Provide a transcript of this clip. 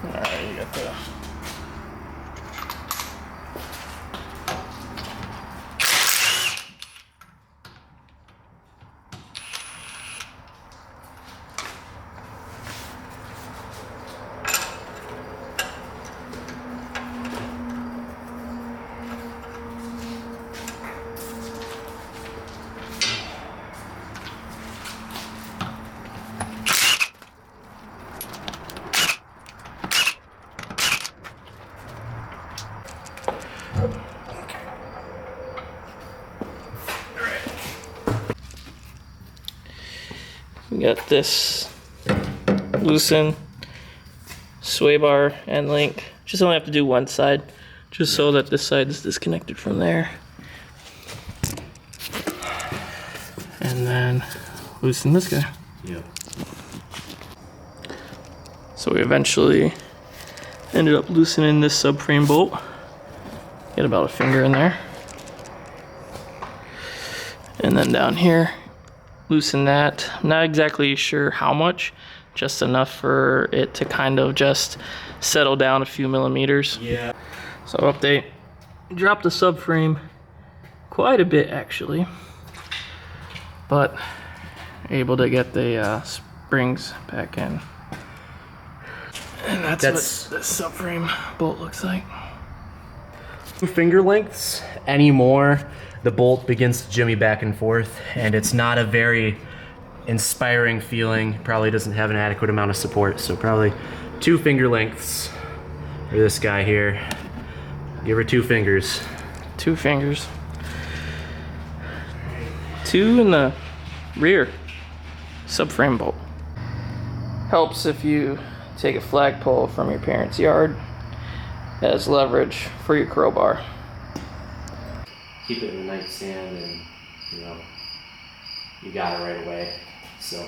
Alright, you got the... We got this loosen sway bar and link. Just only have to do one side, just so that this side is disconnected from there. And then loosen this guy. Yep. So we eventually ended up loosening this subframe bolt. Get about a finger in there. And then down here, loosen that. I'm not exactly sure how much, just enough for it to kind of just settle down a few millimeters. Yeah. So update, dropped the subframe quite a bit actually, but able to get the springs back in. And that's what the subframe bolt looks like. Finger lengths anymore, the bolt begins to jimmy back and forth, and it's not a very inspiring feeling. Probably doesn't have an adequate amount of support, so probably 2 finger lengths for this guy here. Give her 2 fingers. 2 fingers. 2 in the rear subframe bolt. Helps if you take a flagpole from your parents' yard as leverage for your crowbar. Keep it in the nightstand, and you got it right away. So